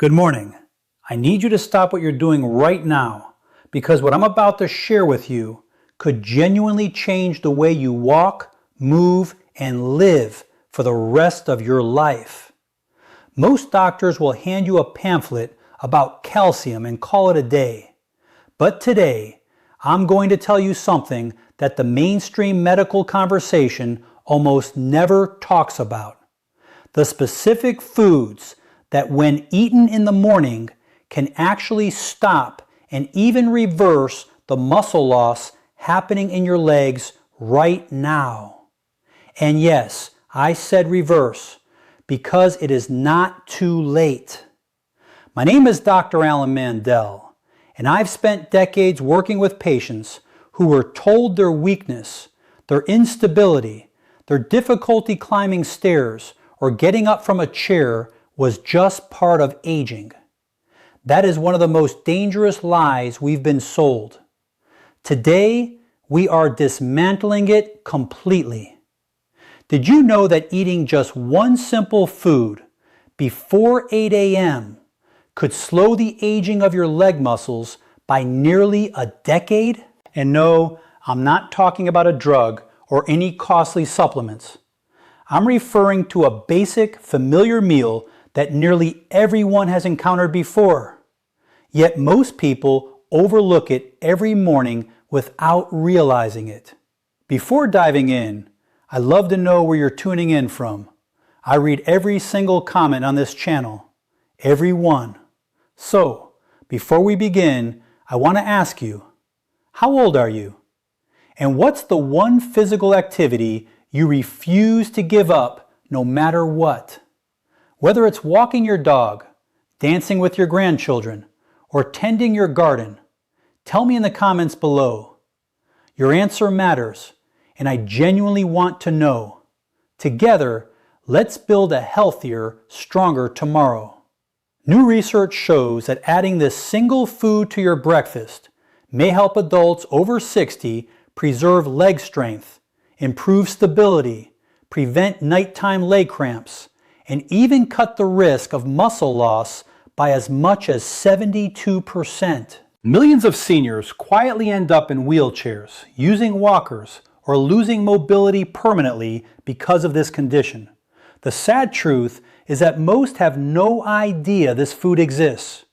Good morning. I need you to stop what you're doing right now because what I'm about to share with you could genuinely change the way you walk, move, and live for the rest of your life. Most doctors will hand you a pamphlet about calcium and call it a day. But today, I'm going to tell you something that the mainstream medical conversation almost never talks about. The specific foods that when eaten in the morning can actually stop and even reverse the muscle loss happening in your legs right now. And yes, I said reverse because it is not too late. My name is Dr. Alan Mandell, and I've spent decades working with patients who were told their weakness, their instability, their difficulty climbing stairs, or getting up from a chair was just part of aging. That is one of the most dangerous lies we've been sold. Today, we are dismantling it completely. Did you know that eating just one simple food before 8 a.m. could slow the aging of your leg muscles by nearly a decade? And no, I'm not talking about a drug or any costly supplements. I'm referring to a basic, familiar meal that nearly everyone has encountered before. Yet most people overlook it every morning without realizing it. Before diving in, I'd love to know where you're tuning in from. I read every single comment on this channel, every one. So, before we begin, I want to ask you, how old are you? And what's the one physical activity you refuse to give up no matter what? Whether it's walking your dog, dancing with your grandchildren, or tending your garden, tell me in the comments below. Your answer matters, and I genuinely want to know. Together, let's build a healthier, stronger tomorrow. New research shows that adding this single food to your breakfast may help adults over 60 preserve leg strength, improve stability, prevent nighttime leg cramps, and even cut the risk of muscle loss by as much as 72%. Millions of seniors quietly end up in wheelchairs, using walkers, or losing mobility permanently because of this condition. The sad truth is that most have no idea this food exists.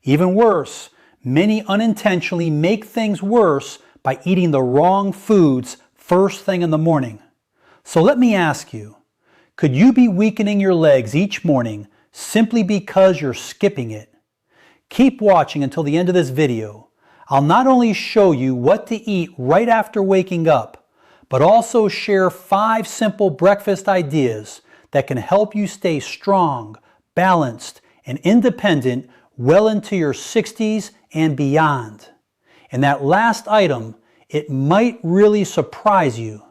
Even worse, many unintentionally make things worse by eating the wrong foods first thing in the morning. So let me ask you, could you be weakening your legs each morning simply because you're skipping it? Keep watching until the end of this video. I'll not only show you what to eat right after waking up, but also share 5 simple breakfast ideas that can help you stay strong, balanced, and independent well into your 60s and beyond. And that last item, it might really surprise you.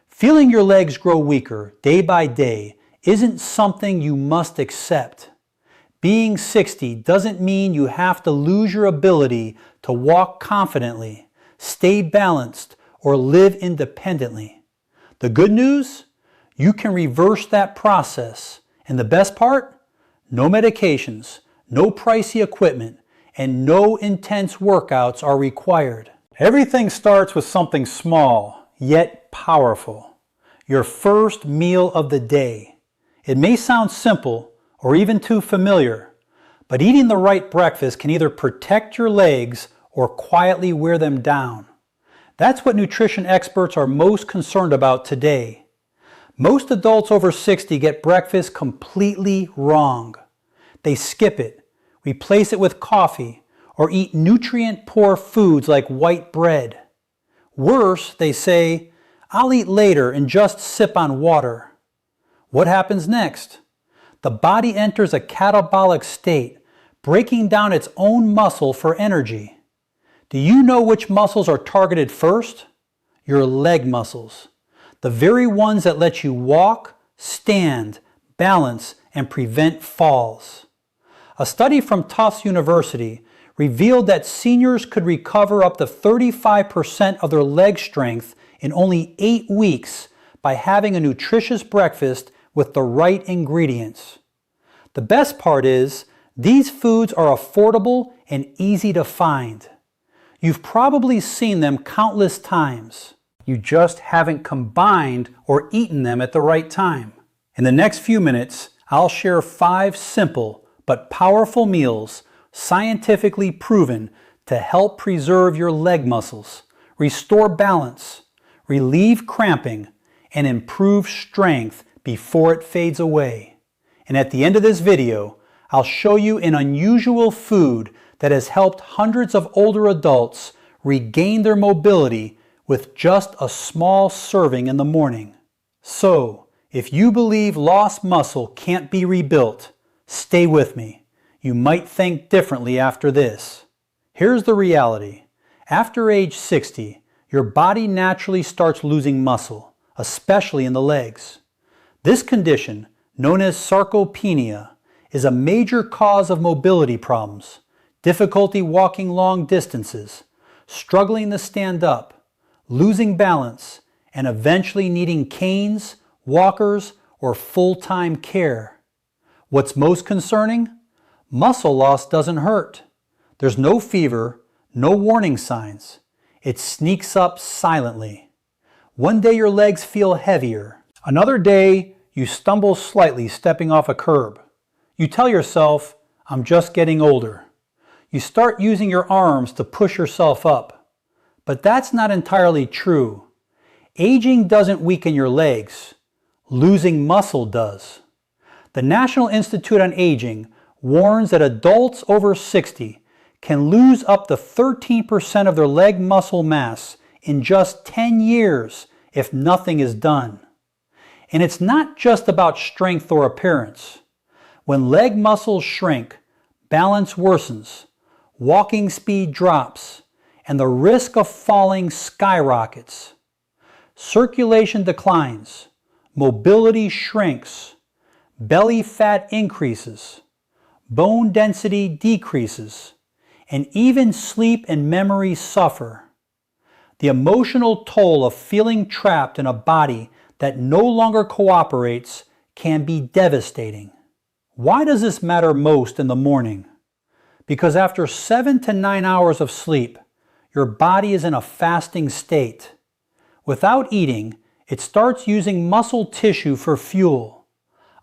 Feeling your legs grow weaker day by day isn't something you must accept. Being 60 doesn't mean you have to lose your ability to walk confidently, stay balanced, or live independently. The good news? You can reverse that process. And the best part? No medications, no pricey equipment, and no intense workouts are required. Everything starts with something small, yet powerful. Your first meal of the day. It may sound simple or even too familiar, but eating the right breakfast can either protect your legs or quietly wear them down. That's what nutrition experts are most concerned about today. Most adults over 60 get breakfast completely wrong. They skip it, replace it with coffee, or eat nutrient-poor foods like white bread. Worse, they say, "I'll eat later and just sip on water." What happens next? The body enters a catabolic state, breaking down its own muscle for energy. Do you know which muscles are targeted first? Your leg muscles. The very ones that let you walk, stand, balance, and prevent falls. A study from Tufts University revealed that seniors could recover up to 35% of their leg strength in only 8 weeks by having a nutritious breakfast with the right ingredients. The best part is, These foods are affordable and easy to find. You've probably seen them countless times. You just haven't combined or eaten them at the right time. In the next few minutes, I'll share 5 simple but powerful meals scientifically proven to help preserve your leg muscles, restore balance, relieve cramping, and improve strength before it fades away. And at the end of this video, I'll show you an unusual food that has helped hundreds of older adults regain their mobility with just a small serving in the morning. So, if you believe lost muscle can't be rebuilt, stay with me. You might think differently after this. Here's the reality. After age 60, your body naturally starts losing muscle, especially in the legs. This condition, known as sarcopenia, is a major cause of mobility problems, difficulty walking long distances, struggling to stand up, losing balance, and eventually needing canes, walkers, or full-time care. What's most concerning? Muscle loss doesn't hurt. There's no fever, no warning signs. It sneaks up silently. One day your legs feel heavier. Another day you stumble slightly stepping off a curb. You tell yourself, I'm just getting older. You start using your arms to push yourself up. But that's not entirely true. Aging doesn't weaken your legs. Losing muscle does. The National Institute on Aging warns that adults over 60 can lose up to 13% of their leg muscle mass in just 10 years if nothing is done. And it's not just about strength or appearance. When leg muscles shrink, balance worsens, walking speed drops, and the risk of falling skyrockets. Circulation declines, mobility shrinks, belly fat increases, bone density decreases, and even sleep and memory suffer. The emotional toll of feeling trapped in a body that no longer cooperates can be devastating. Why does this matter most in the morning? Because after 7 to 9 hours of sleep, your body is in a fasting state. Without eating, it starts using muscle tissue for fuel,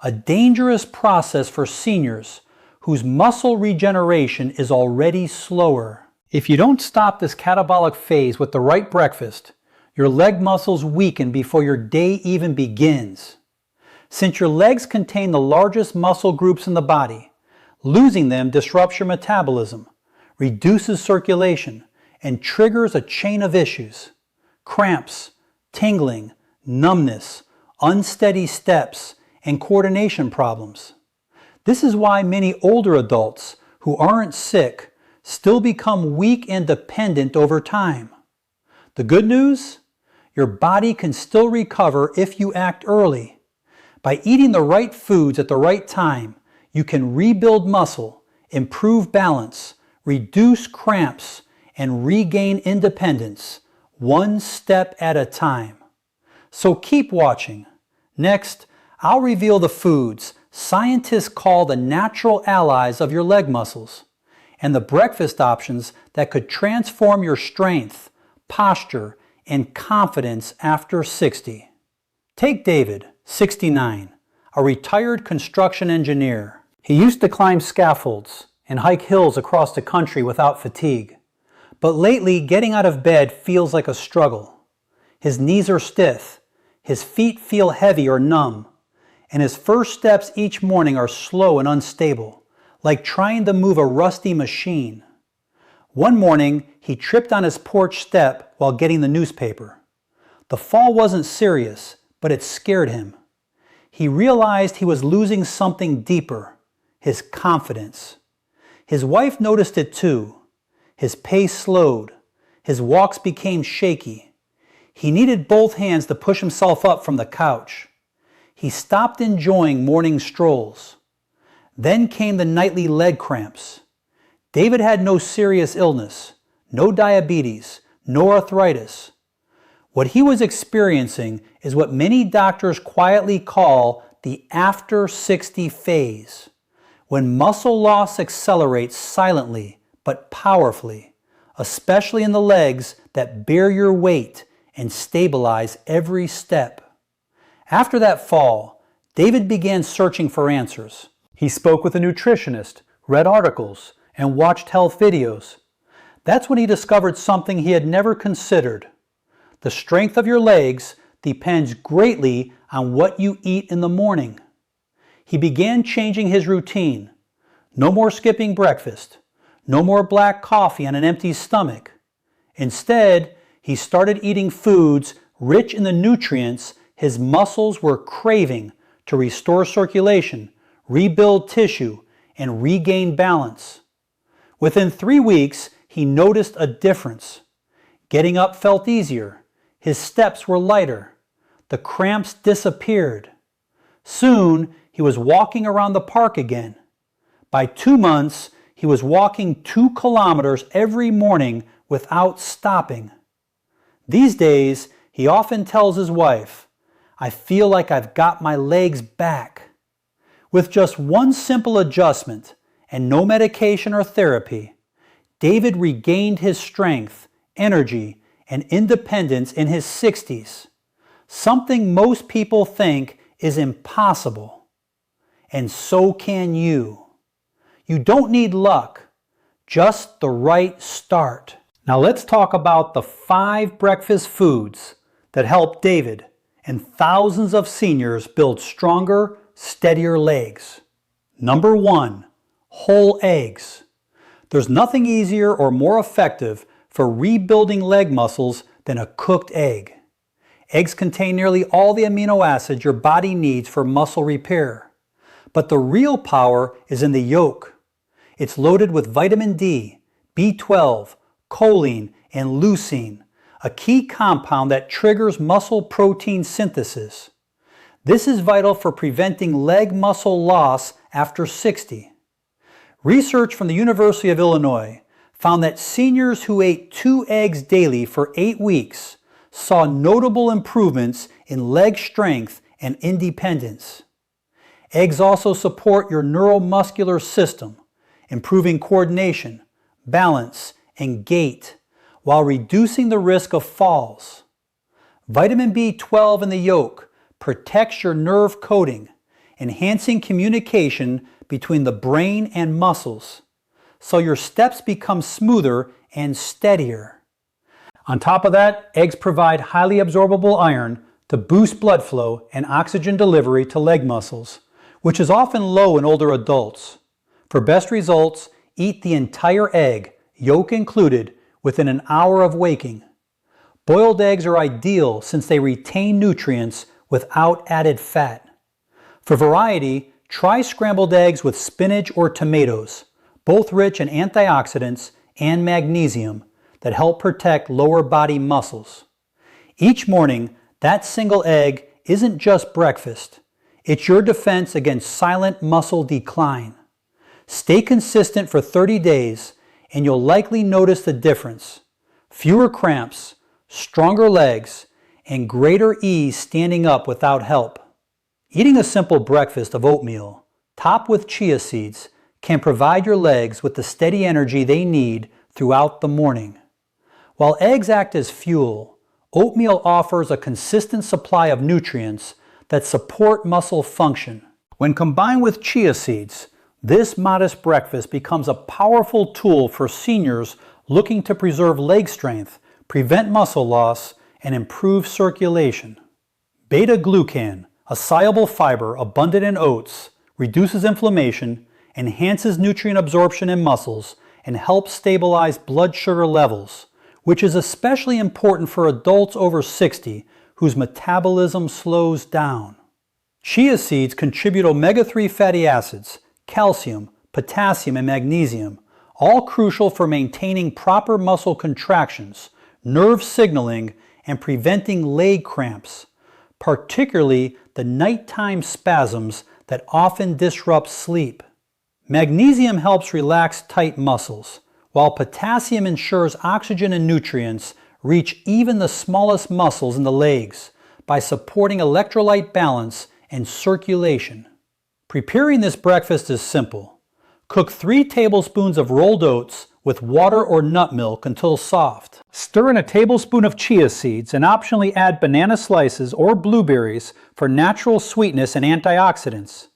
a dangerous process for seniors whose muscle regeneration is already slower. If you don't stop this catabolic phase with the right breakfast, your leg muscles weaken before your day even begins. Since your legs contain the largest muscle groups in the body, losing them disrupts your metabolism, reduces circulation, and triggers a chain of issues. Cramps, tingling, numbness, unsteady steps, and coordination problems. This is why many older adults who aren't sick still become weak and dependent over time. The good news? Your body can still recover if you act early. By eating the right foods at the right time, you can rebuild muscle, improve balance, reduce cramps, and regain independence, one step at a time. So keep watching. Next, I'll reveal the foods scientists call the natural allies of your leg muscles, and the breakfast options that could transform your strength, posture, and confidence after 60. Take David, 69, a retired construction engineer. He used to climb scaffolds and hike hills across the country without fatigue. But lately, getting out of bed feels like a struggle. His knees are stiff, his feet feel heavy or numb, and his first steps each morning are slow and unstable, like trying to move a rusty machine. One morning, he tripped on his porch step while getting the newspaper. The fall wasn't serious, but it scared him. He realized he was losing something deeper, his confidence. His wife noticed it too. His pace slowed. His walks became shaky. He needed both hands to push himself up from the couch. He stopped enjoying morning strolls. Then came the nightly leg cramps. David had no serious illness, no diabetes, no arthritis. What he was experiencing is what many doctors quietly call the after 60 phase, when muscle loss accelerates silently but powerfully, especially in the legs that bear your weight and stabilize every step. After that fall, David began searching for answers. He spoke with a nutritionist, read articles, and watched health videos. That's when he discovered something he had never considered. The strength of your legs depends greatly on what you eat in the morning. He began changing his routine. No more skipping breakfast. No more black coffee on an empty stomach. Instead, he started eating foods rich in the nutrients his muscles were craving to restore circulation, rebuild tissue, and regain balance. Within 3 weeks, he noticed a difference. Getting up felt easier. His steps were lighter. The cramps disappeared. Soon, he was walking around the park again. By 2 months, he was walking 2 kilometers every morning without stopping. These days, he often tells his wife, "I feel like I've got my legs back." With just one simple adjustment and no medication or therapy, David regained his strength, energy, and independence in his 60s, something most people think is impossible. And so can you. You don't need luck, just the right start. Now let's talk about the 5 breakfast foods that help David and thousands of seniors build stronger, steadier legs. Number 1, whole eggs. There's nothing easier or more effective for rebuilding leg muscles than a cooked egg. Eggs contain nearly all the amino acids your body needs for muscle repair. But the real power is in the yolk. It's loaded with vitamin D, B12, choline, and leucine, a key compound that triggers muscle protein synthesis. This is vital for preventing leg muscle loss after 60. Research from the University of Illinois found that seniors who ate 2 eggs daily for 8 weeks saw notable improvements in leg strength and independence. Eggs also support your neuromuscular system, improving coordination, balance, and gait, while reducing the risk of falls. Vitamin B12 in the yolk protects your nerve coating, enhancing communication between the brain and muscles, so your steps become smoother and steadier. On top of that, eggs provide highly absorbable iron to boost blood flow and oxygen delivery to leg muscles, which is often low in older adults. For best results, eat the entire egg, yolk included, within an hour of waking. Boiled eggs are ideal since they retain nutrients without added fat. For variety, try scrambled eggs with spinach or tomatoes, both rich in antioxidants and magnesium that help protect lower body muscles. Each morning, that single egg isn't just breakfast. It's your defense against silent muscle decline. Stay consistent for 30 days and you'll likely notice the difference. Fewer cramps, stronger legs, and greater ease standing up without help. Eating a simple breakfast of oatmeal, topped with chia seeds, can provide your legs with the steady energy they need throughout the morning. While eggs act as fuel, oatmeal offers a consistent supply of nutrients that support muscle function. When combined with chia seeds, this modest breakfast becomes a powerful tool for seniors looking to preserve leg strength, prevent muscle loss, and improve circulation. Beta-glucan, a soluble fiber abundant in oats, reduces inflammation, enhances nutrient absorption in muscles, and helps stabilize blood sugar levels, which is especially important for adults over 60 whose metabolism slows down. Chia seeds contribute omega-3 fatty acids, calcium, potassium, and magnesium, all crucial for maintaining proper muscle contractions, nerve signaling, and preventing leg cramps, particularly the nighttime spasms that often disrupt sleep. Magnesium helps relax tight muscles, while potassium ensures oxygen and nutrients reach even the smallest muscles in the legs by supporting electrolyte balance and circulation. Preparing this breakfast is simple. Cook 3 tablespoons of rolled oats with water or nut milk until soft. Stir in a tablespoon of chia seeds and optionally add banana slices or blueberries for natural sweetness and antioxidants.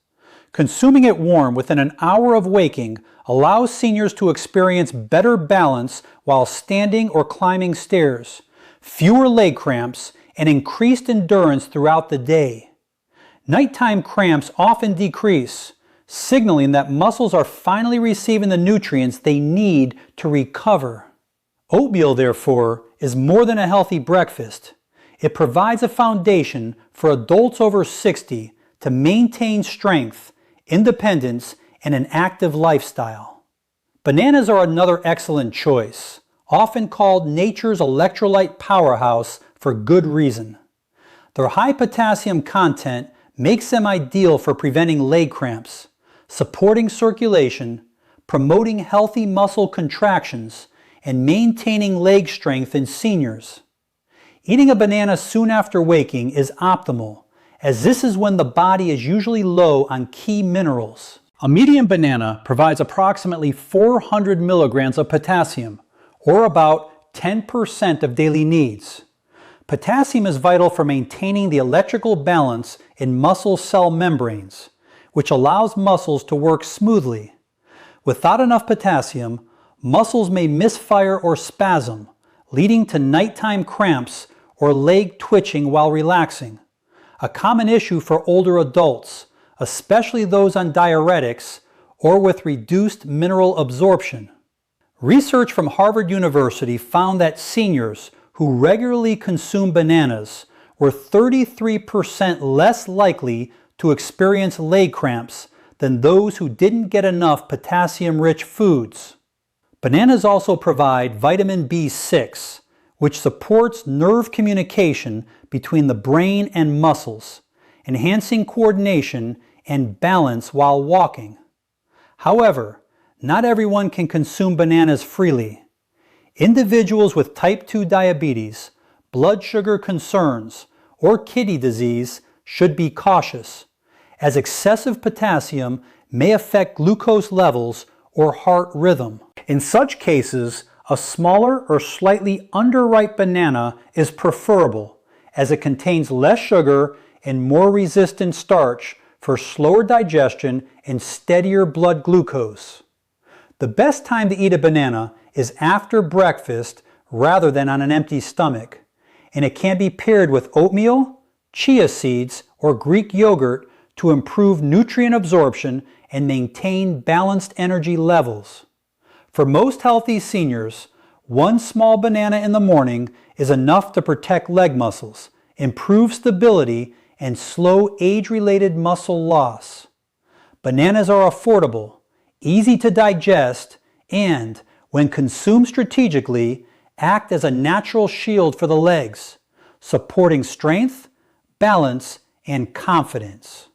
Consuming it warm within an hour of waking allows seniors to experience better balance while standing or climbing stairs, fewer leg cramps, and increased endurance throughout the day. Nighttime cramps often decrease, signaling that muscles are finally receiving the nutrients they need to recover. Oatmeal, therefore, is more than a healthy breakfast. It provides a foundation for adults over 60 to maintain strength, independence, and an active lifestyle. Bananas are another excellent choice, often called nature's electrolyte powerhouse for good reason. Their high potassium content makes them ideal for preventing leg cramps, supporting circulation, promoting healthy muscle contractions, and maintaining leg strength in seniors. Eating a banana soon after waking is optimal, as this is when the body is usually low on key minerals. A medium banana provides approximately 400 milligrams of potassium, or about 10% of daily needs. Potassium is vital for maintaining the electrical balance in muscle cell membranes, which allows muscles to work smoothly. Without enough potassium, muscles may misfire or spasm, leading to nighttime cramps or leg twitching while relaxing, a common issue for older adults, especially those on diuretics or with reduced mineral absorption. Research from Harvard University found that seniors who regularly consume bananas were 33% less likely to experience leg cramps than those who didn't get enough potassium-rich foods. Bananas also provide vitamin B6, which supports nerve communication between the brain and muscles, enhancing coordination and balance while walking. However, not everyone can consume bananas freely. Individuals with type 2 diabetes, blood sugar concerns, or kidney disease should be cautious, as excessive potassium may affect glucose levels or heart rhythm. In such cases, a smaller or slightly underripe banana is preferable, as it contains less sugar and more resistant starch for slower digestion and steadier blood glucose. The best time to eat a banana is after breakfast rather than on an empty stomach, and it can be paired with oatmeal, chia seeds, or Greek yogurt to improve nutrient absorption and maintain balanced energy levels. For most healthy seniors, one small banana in the morning is enough to protect leg muscles, improve stability, and slow age-related muscle loss. Bananas are affordable, easy to digest, and, when consumed strategically, act as a natural shield for the legs, supporting strength, balance, and confidence.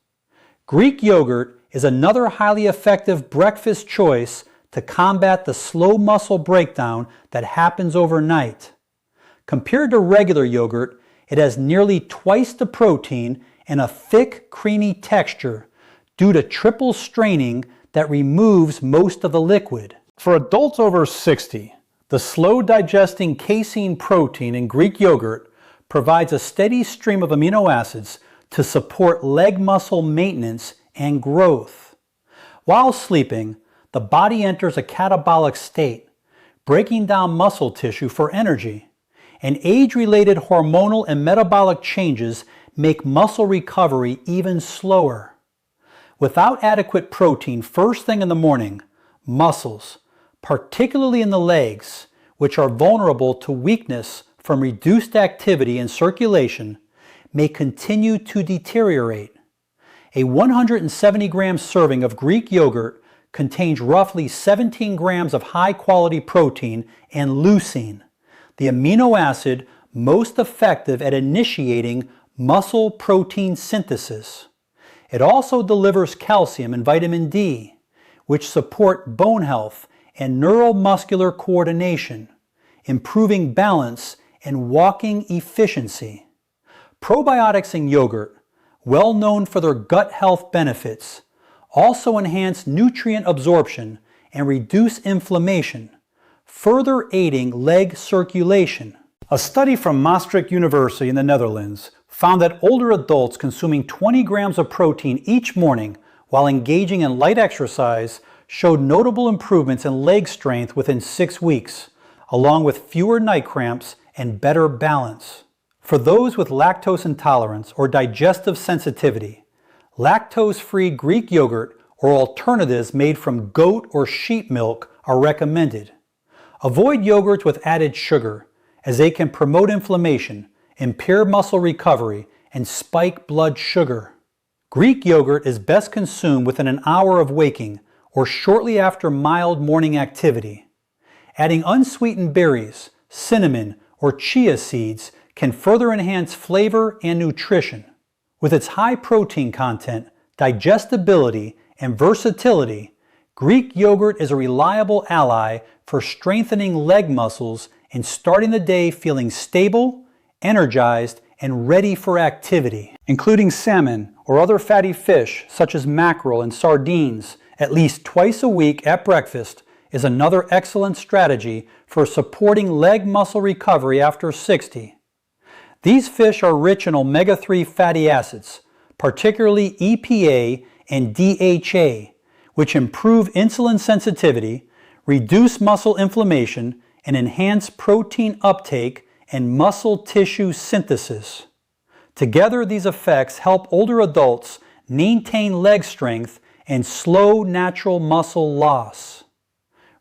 Greek yogurt is another highly effective breakfast choice to combat the slow muscle breakdown that happens overnight. Compared to regular yogurt, it has nearly twice the protein and a thick, creamy texture due to triple straining that removes most of the liquid. For adults over 60, the slow-digesting casein protein in Greek yogurt provides a steady stream of amino acids to support leg muscle maintenance and growth. While sleeping, the body enters a catabolic state, breaking down muscle tissue for energy, and age-related hormonal and metabolic changes make muscle recovery even slower. Without adequate protein first thing in the morning, muscles, particularly in the legs, which are vulnerable to weakness from reduced activity and circulation, may continue to deteriorate. A 170-gram serving of Greek yogurt contains roughly 17 grams of high-quality protein and leucine, the amino acid most effective at initiating muscle protein synthesis. It also delivers calcium and vitamin D, which support bone health and neuromuscular coordination, improving balance and walking efficiency. Probiotics in yogurt, well known for their gut health benefits, also enhance nutrient absorption and reduce inflammation, further aiding leg circulation. A study from Maastricht University in the Netherlands found that older adults consuming 20 grams of protein each morning while engaging in light exercise showed notable improvements in leg strength within 6 weeks, along with fewer night cramps and better balance. For those with lactose intolerance or digestive sensitivity, lactose-free Greek yogurt or alternatives made from goat or sheep milk are recommended. Avoid yogurts with added sugar, as they can promote inflammation, impair muscle recovery, and spike blood sugar. Greek yogurt is best consumed within an hour of waking or shortly after mild morning activity. Adding unsweetened berries, cinnamon, or chia seeds can further enhance flavor and nutrition. With its high protein content, digestibility, and versatility, Greek yogurt is a reliable ally for strengthening leg muscles and starting the day feeling stable, energized, and ready for activity. Including salmon or other fatty fish such as mackerel and sardines at least twice a week at breakfast is another excellent strategy for supporting leg muscle recovery after 60. These fish are rich in omega-3 fatty acids, particularly EPA and DHA, which improve insulin sensitivity, reduce muscle inflammation, and enhance protein uptake and muscle tissue synthesis. Together, these effects help older adults maintain leg strength and slow natural muscle loss.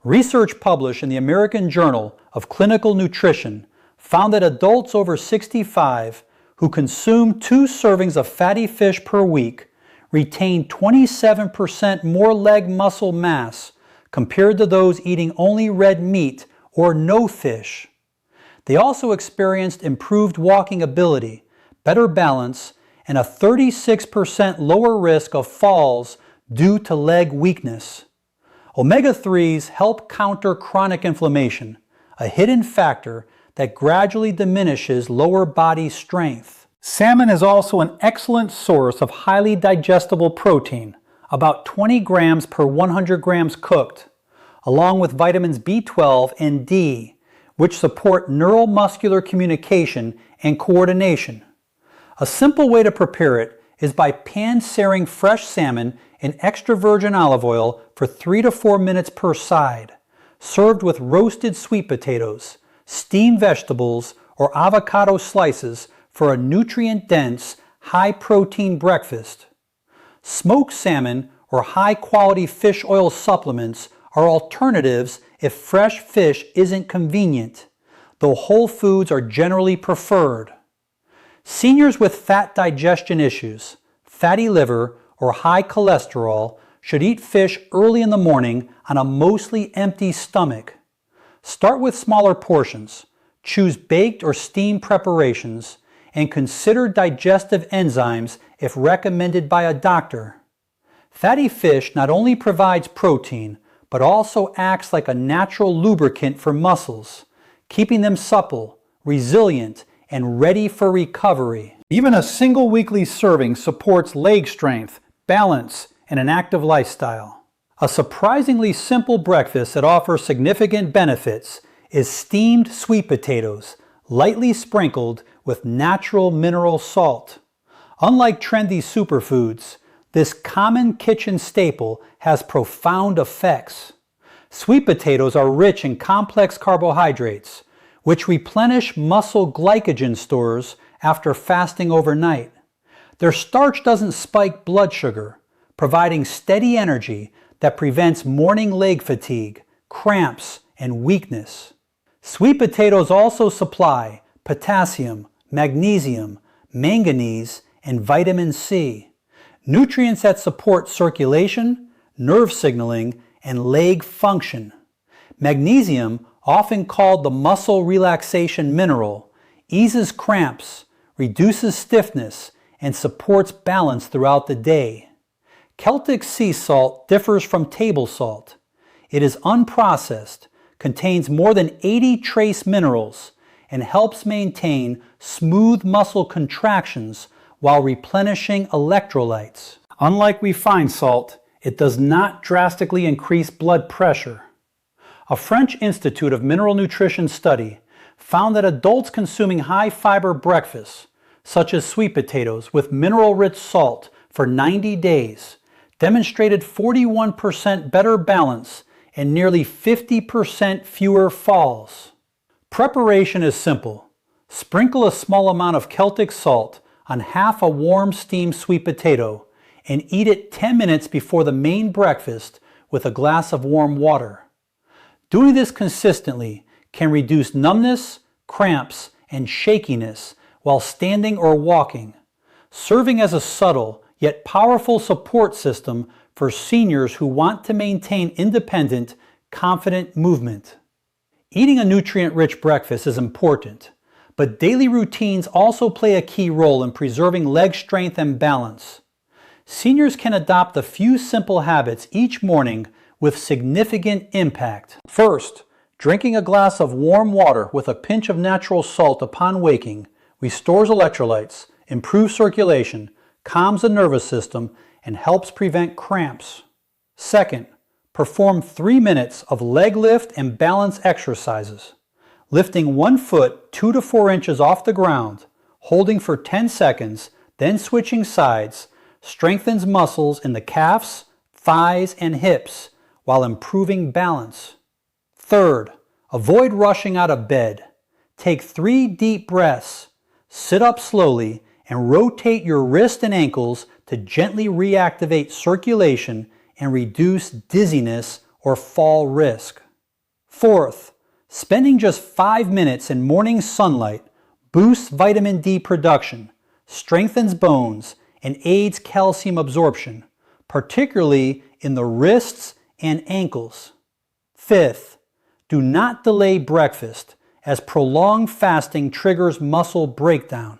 Research published in the American Journal of Clinical Nutrition found that adults over 65 who consume 2 servings of fatty fish per week retain 27% more leg muscle mass compared to those eating only red meat or no fish. They also experienced improved walking ability, better balance, and a 36% lower risk of falls due to leg weakness. Omega-3s help counter chronic inflammation, a hidden factor that gradually diminishes lower body strength. Salmon is also an excellent source of highly digestible protein, about 20 grams per 100 grams cooked, along with vitamins B12 and D, which support neuromuscular communication and coordination. A simple way to prepare it is by pan-searing fresh salmon in extra virgin olive oil for 3 to 4 minutes per side, served with roasted sweet potatoes, steamed vegetables, or avocado slices for a nutrient-dense, high-protein breakfast. Smoked salmon or high-quality fish oil supplements are alternatives if fresh fish isn't convenient, though whole foods are generally preferred. Seniors with fat digestion issues, fatty liver, or high cholesterol should eat fish early in the morning on a mostly empty stomach. Start with smaller portions, choose baked or steamed preparations, and consider digestive enzymes if recommended by a doctor. Fatty fish not only provides protein, but also acts like a natural lubricant for muscles, keeping them supple, resilient, and ready for recovery. Even a single weekly serving supports leg strength, balance, and an active lifestyle. A surprisingly simple breakfast that offers significant benefits is steamed sweet potatoes, lightly sprinkled with natural mineral salt. Unlike trendy superfoods, this common kitchen staple has profound effects. Sweet potatoes are rich in complex carbohydrates, which replenish muscle glycogen stores after fasting overnight. Their starch doesn't spike blood sugar, providing steady energy that prevents morning leg fatigue, cramps, and weakness. Sweet potatoes also supply potassium, magnesium, manganese, and vitamin C, nutrients that support circulation, nerve signaling, and leg function. Magnesium, often called the muscle relaxation mineral, eases cramps, reduces stiffness, and supports balance throughout the day. Celtic sea salt differs from table salt. It is unprocessed, contains more than 80 trace minerals, and helps maintain smooth muscle contractions while replenishing electrolytes. Unlike refined salt, It does not drastically increase blood pressure. A French Institute of Mineral Nutrition study found that adults consuming high-fiber breakfasts, such as sweet potatoes with mineral-rich salt for 90 days, demonstrated 41% better balance and nearly 50% fewer falls. Preparation is simple. Sprinkle a small amount of Celtic salt on half a warm steamed sweet potato and eat it 10 minutes before the main breakfast with a glass of warm water. Doing this consistently can reduce numbness, cramps, and shakiness while standing or walking, serving as a subtle yet powerful support system for seniors who want to maintain independent, confident movement. Eating a nutrient-rich breakfast is important, but daily routines also play a key role in preserving leg strength and balance. Seniors can adopt a few simple habits each morning with significant impact. First, drinking a glass of warm water with a pinch of natural salt upon waking restores electrolytes, improves circulation, calms the nervous system, and helps prevent cramps. Second, perform 3 minutes of leg lift and balance exercises. Lifting one foot 2 to 4 inches off the ground, holding for 10 seconds, then switching sides, strengthens muscles in the calves, thighs, and hips while improving balance. Third, avoid rushing out of bed. Take 3 deep breaths, sit up slowly, and rotate your wrists and ankles to gently reactivate circulation and reduce dizziness or fall risk. Fourth, spending just 5 minutes in morning sunlight boosts vitamin D production, strengthens bones, and aids calcium absorption, particularly in the wrists and ankles. Fifth, do not delay breakfast, as prolonged fasting triggers muscle breakdown.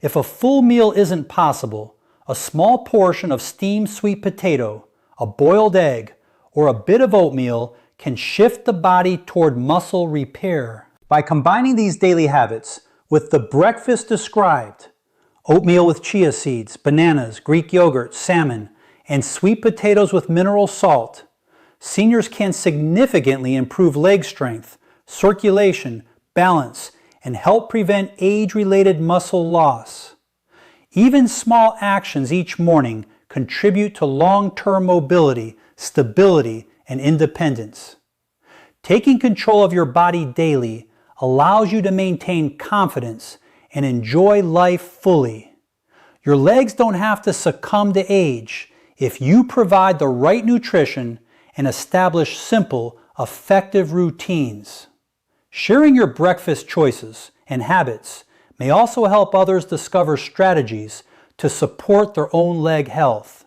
If a full meal isn't possible, a small portion of steamed sweet potato, a boiled egg, or a bit of oatmeal can shift the body toward muscle repair. By combining these daily habits with the breakfast described, oatmeal with chia seeds, bananas, Greek yogurt, salmon, and sweet potatoes with mineral salt, seniors can significantly improve leg strength, circulation, balance, and help prevent age-related muscle loss. Even small actions each morning contribute to long-term mobility, stability, and independence. Taking control of your body daily allows you to maintain confidence and enjoy life fully. Your legs don't have to succumb to age if you provide the right nutrition and establish simple, effective routines. Sharing your breakfast choices and habits may also help others discover strategies to support their own leg health.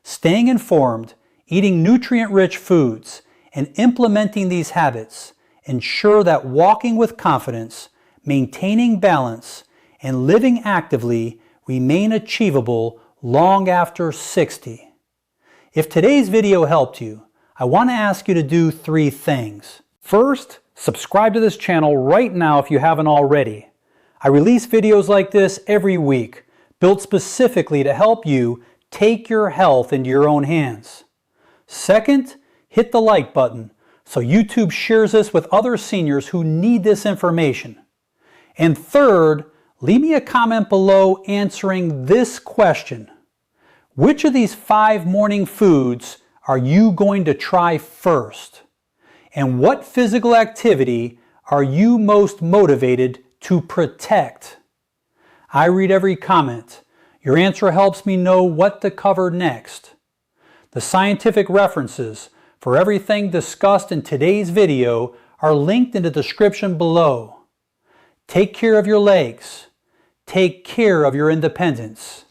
Staying informed, eating nutrient-rich foods, and implementing these habits ensure that walking with confidence, maintaining balance, and living actively remain achievable long after 60. If today's video helped you, I want to ask you to do 3 things. First, subscribe to this channel right now if you haven't already. I release videos like this every week, built specifically to help you take your health into your own hands. Second, hit the like button so YouTube shares this with other seniors who need this information. And third, leave me a comment below answering this question. Which of these 5 morning foods are you going to try first? And what physical activity are you most motivated to protect? I read every comment. Your answer helps me know what to cover next. The scientific references for everything discussed in today's video are linked in the description below. Take care of your legs. Take care of your independence.